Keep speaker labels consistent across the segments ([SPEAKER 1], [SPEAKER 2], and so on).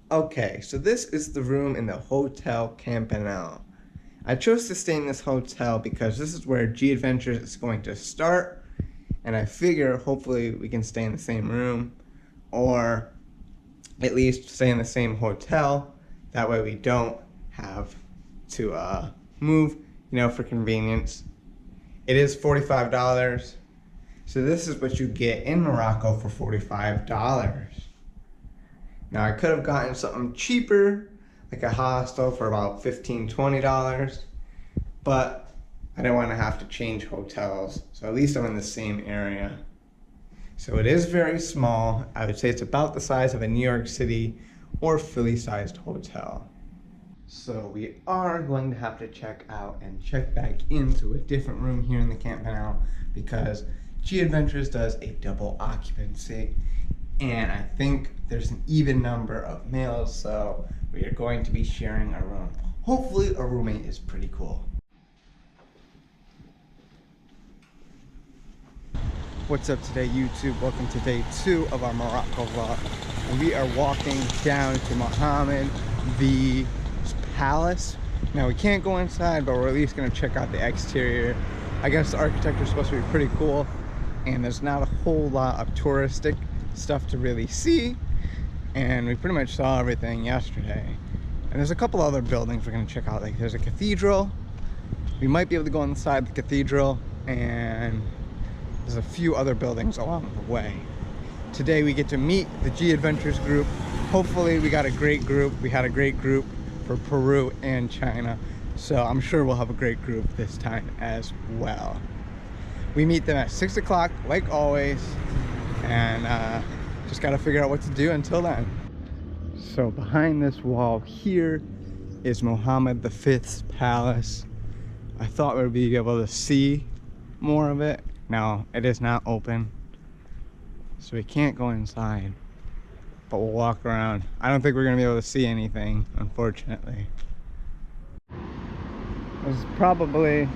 [SPEAKER 1] Okay, so this is the room in the Hotel Campanile. I chose to stay in this hotel because this is where G Adventures is going to start, and I figure hopefully we can stay in the same room, or at least stay in the same hotel. That way we don't have to move, for convenience. It is $45. So this is what you get in Morocco for $45. Now I could have gotten something cheaper, like a hostel for about $15, $20, but I didn't want to have to change hotels. So at least I'm in the same area. So it is very small. I would say it's about the size of a New York City or Philly-sized hotel. So we are going to have to check out and check back into a different room here in the Campanile because G Adventures does a double occupancy, and I think there's an even number of males, so we are going to be sharing a room. Hopefully a roommate is pretty cool. What's up today, YouTube? Welcome to day 2 of our Morocco vlog. And we are walking down to Mohammed the Palace. Now we can't go inside, but we're at least gonna check out the exterior. I guess the architecture is supposed to be pretty cool, and there's not a whole lot of touristic stuff to really see. And we pretty much saw everything yesterday. And there's a couple other buildings we're gonna check out. Like there's a cathedral. We might be able to go inside the cathedral, and there's a few other buildings along the way. Today we get to meet the G Adventures group. Hopefully we got a great group. We had a great group for Peru and China, so I'm sure we'll have a great group this time as well. We meet them at 6 o'clock like always, and just got to figure out what to do until then. So behind this wall here is Mohammed V's palace. I thought we'd be able to see more of it. Now it is not open, so we can't go inside, but we'll walk around. I don't think we're gonna be able to see anything, unfortunately. This is probably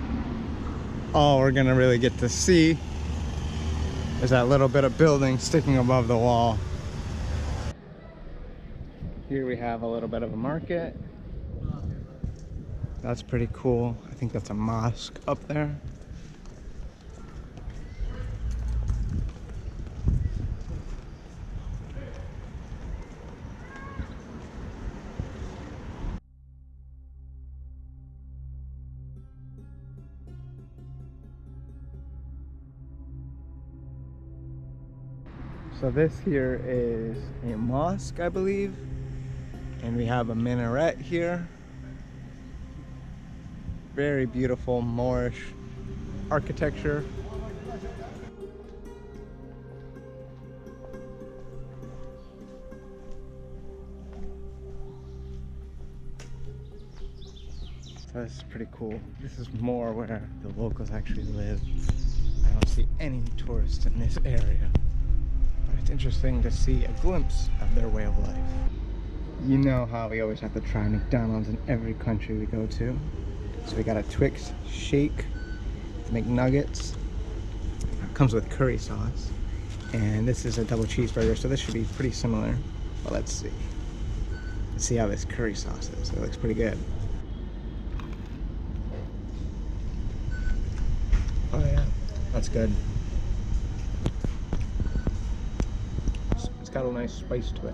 [SPEAKER 1] all we're gonna really get to see, is that little bit of building sticking above the wall. Here we have a little bit of a market. That's pretty cool. I think that's a mosque up there. So this here is a mosque, I believe, and we have a minaret here. Very beautiful Moorish architecture. So this is pretty cool. This is more where the locals actually live. I don't see any tourists in this area. It's interesting to see a glimpse of their way of life. You know how we always have to try McDonald's in every country we go to. So we got a Twix shake to make nuggets. It comes with curry sauce. And this is a double cheeseburger, so this should be pretty similar. But let's see. Let's see how this curry sauce is. It looks pretty good. Oh yeah, that's good. Got a nice spice to it,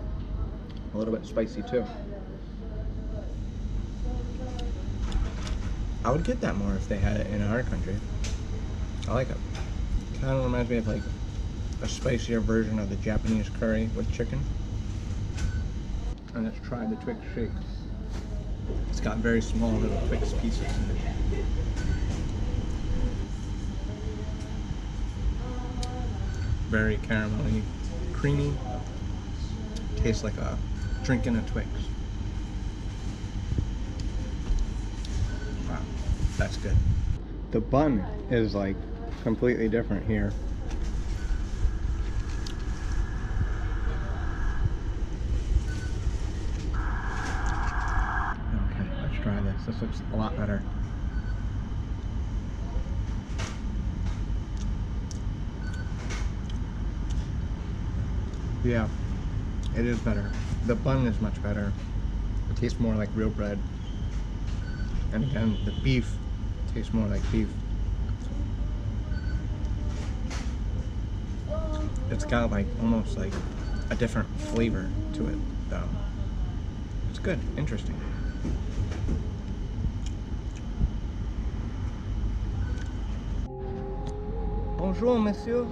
[SPEAKER 1] a little bit spicy too. I would get that more if they had it in our country. I like it. Kind of reminds me of like a spicier version of the Japanese curry with chicken. And let's try the Twix shake. It's got very small little Twix pieces in it. Very caramelly, creamy. Tastes like a drinking a Twix. Wow, that's good. The bun is like completely different here. Okay, let's try this. This looks a lot better. Yeah. It is better. The bun is much better. It tastes more like real bread. And again, the beef tastes more like beef. It's got like almost like a different flavor to it though. It's good, interesting. Bonjour, monsieur.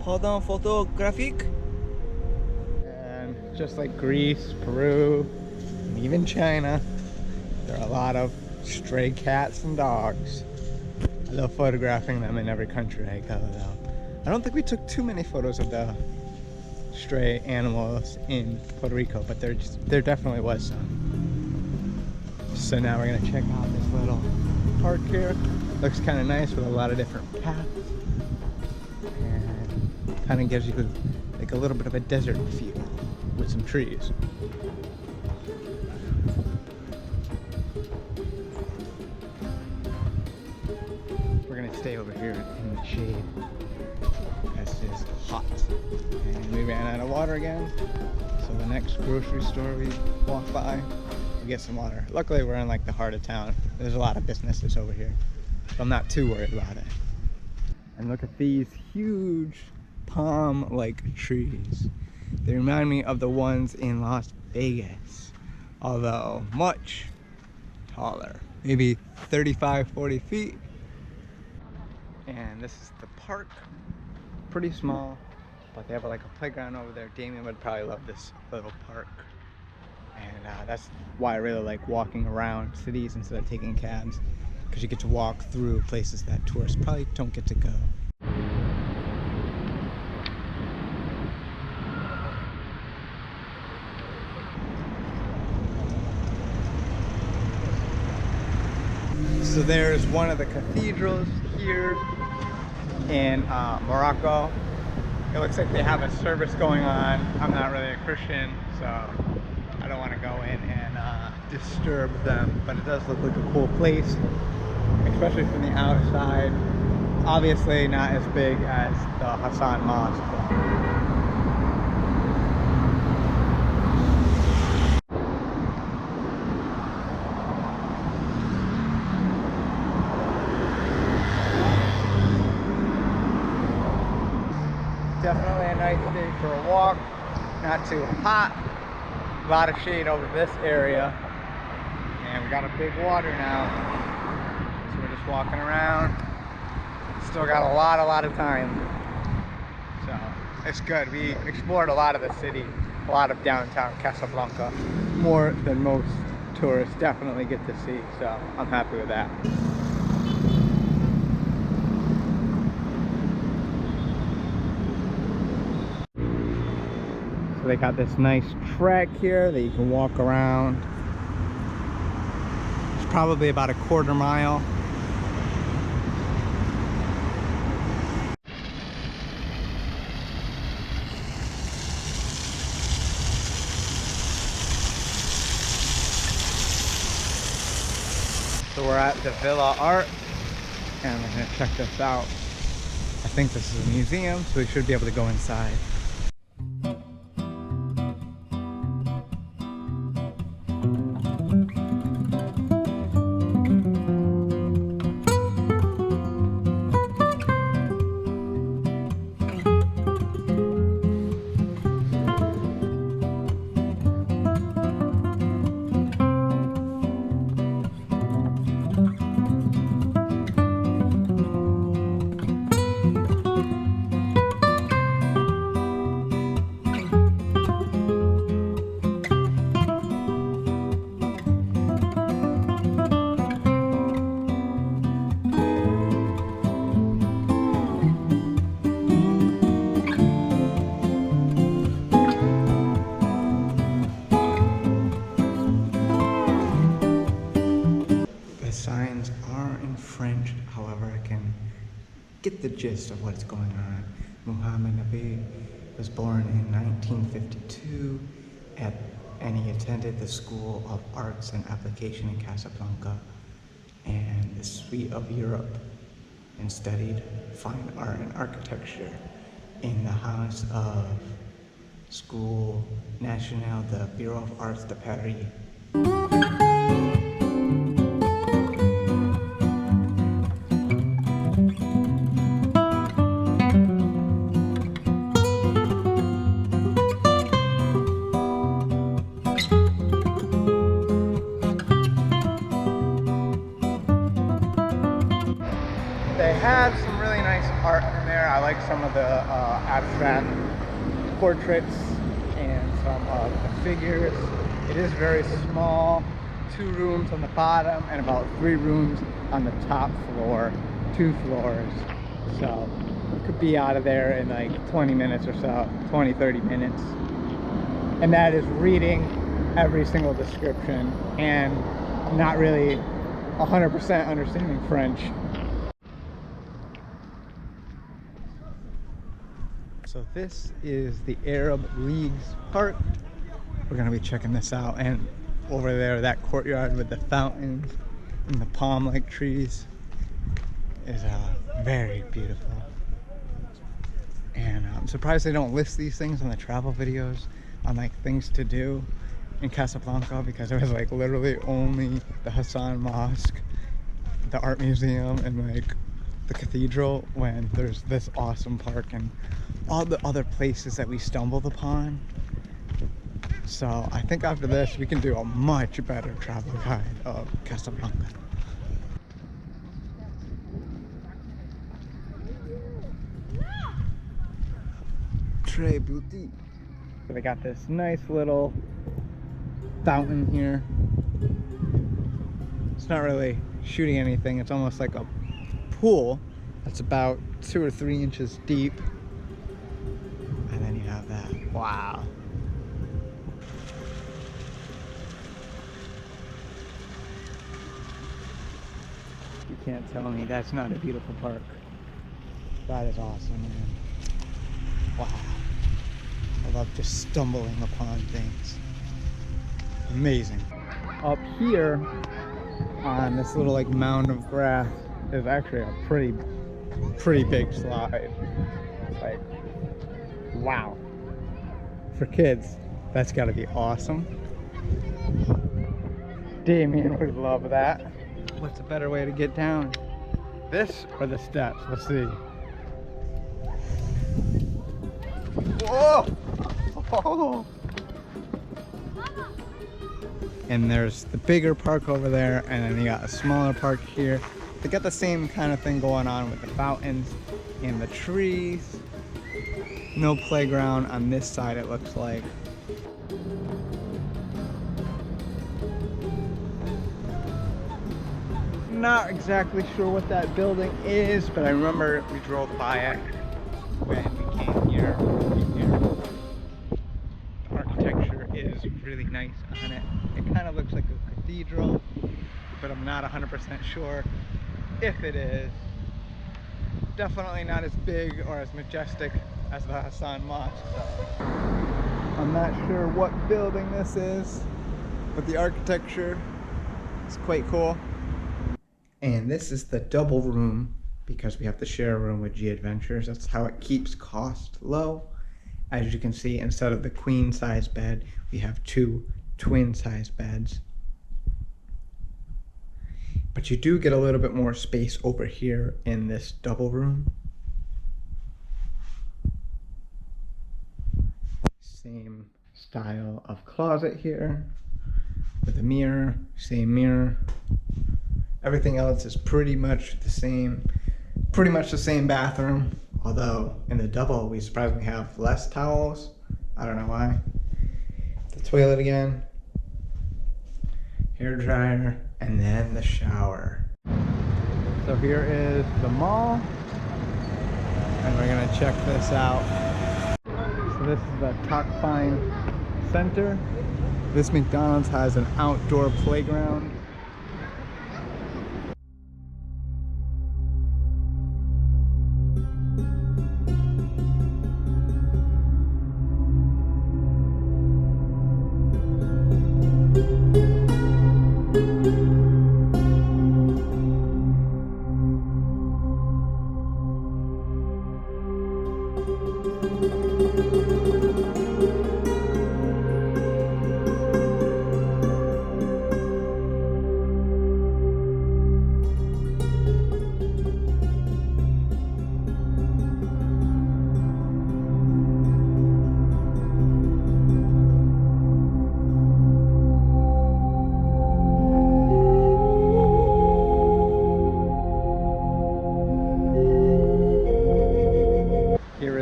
[SPEAKER 1] Pardon photographique. And just like Greece, Peru, and even China, there are a lot of stray cats and dogs. I love photographing them in every country I go though. I don't think we took too many photos of the stray animals in Puerto Rico, but there definitely was some. So now we're gonna check out this little park here. Looks kind of nice with a lot of different paths, and kind of gives you like a little bit of a desert feel with some trees. We're gonna stay over here in the shade because it is hot. And we ran out of water again, so the next grocery store we walk by, we get some water. Luckily we're in like the heart of town. There's a lot of businesses over here, so I'm not too worried about it. And look at these huge palm-like trees. They remind me of the ones in Las Vegas, although much taller, maybe 35, 40 feet. And this is the park, pretty small, but they have like a playground over there. Damien would probably love this little park. And that's why I really like walking around cities instead of taking cabs, because you get to walk through places that tourists probably don't get to go. So there's one of the cathedrals here in Morocco. It looks like they have a service going on. I'm not really a Christian, so I don't want to go in and disturb them, but it does look like a cool place, especially from the outside. Obviously not as big as the Hassan Mosque. Definitely a nice day for a walk, not too hot. A lot of shade over this area, and we got a big water now, so we're just walking around. Still got a lot of time, so it's good. We explored a lot of the city, a lot of downtown Casablanca, more than most tourists definitely get to see, so I'm happy with that. So they got this nice track here that you can walk around. It's probably about a quarter mile. So we're at the Villa Art, and we're gonna check this out. I think this is a museum, so we should be able to go inside. Signs are in French, however I can get the gist of what's going on. Muhammad Nabi was born in 1952 and he attended the School of Arts and Application in Casablanca and the Suite of Europe, and studied fine art and architecture in the house of School Nationale de Bureau of Arts de Paris. They have some really nice art in there. I like some of the abstract portraits and some of the figures. It is very small, 2 rooms on the bottom and about 3 rooms on the top floor, 2 floors. So could be out of there in like 20 minutes or so, 20-30 minutes. And that is reading every single description and not really 100% understanding French. So this is the Arab League's park. We're gonna be checking this out, and over there, that courtyard with the fountains and the palm-like trees is very beautiful. And I'm surprised they don't list these things on the travel videos on like things to do in Casablanca, because there was like literally only the Hassan Mosque, the art museum, and like the cathedral, when there's this awesome park and all the other places that we stumbled upon. So I think after this we can do a much better travel guide of Casablanca. Très beauty. So they got this nice little fountain here. It's not really shooting anything, it's almost like a pool that's about 2 or 3 inches deep. And then you have that. Wow. You can't tell me that's not a beautiful park. That is awesome, man. Wow. I love just stumbling upon things. Amazing. Up here on this little like mound of grass is actually a pretty big slide. Like, wow. For kids, that's gotta be awesome. Damien would love that. What's a better way to get down? This or the steps? Let's see. Whoa! Oh. And there's the bigger park over there, and then you got a smaller park here. They got the same kind of thing going on with the fountains and the trees. No playground on this side, it looks like. Not exactly sure what that building is, but I remember we drove by it when we came here. The architecture is really nice on it. It kind of looks like a cathedral, but I'm not 100% sure if it is. Definitely not as big or as majestic as the Hassan Mosque. So I'm not sure what building this is, but the architecture is quite cool. And this is the double room, because we have to share a room with G Adventures. That's how it keeps cost low. As you can see, instead of the queen size bed, we have 2 twin size beds. But you do get a little bit more space over here in this double room. Same style of closet here with a mirror, same mirror. Everything else is pretty much the same bathroom, although in the double we surprisingly have less towels. I don't know why. The toilet again, hair dryer, and then the shower. So here is the mall, and we're gonna check this out. So this is the Takfine Center. This McDonald's has an outdoor playground.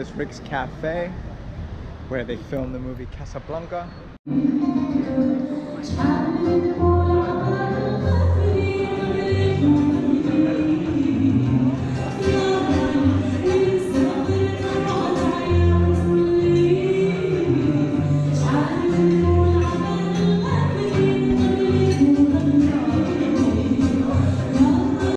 [SPEAKER 1] is Rick's Cafe, where they filmed the movie Casablanca.